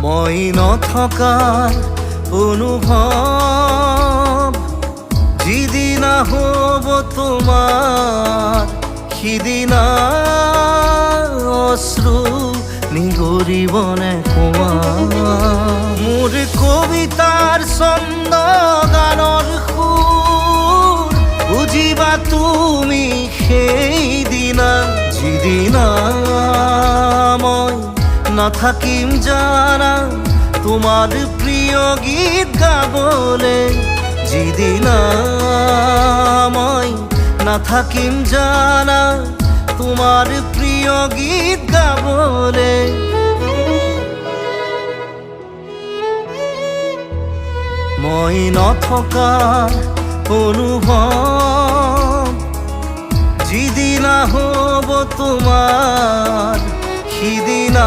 মই নথকাৰ অনুভৱ যিদিনা হ'ব তোমাৰ সিদিনা অশ্ৰু নিগৰিবনে কোৱা মোৰ কবিতাৰ ছন্দ গানৰ সুৰ বুজিবা তুমি সেইদিনা যিদিনা মই নাথাকিম জানা তোমার প্রিয় গীত গাবলে যিদিনা মই নাথাকিম জানা তোমার প্রিয় গীত গাবলে মই নথকাৰ অনুভৱ যিদিনা হ'ব তোমাৰ সিদিনা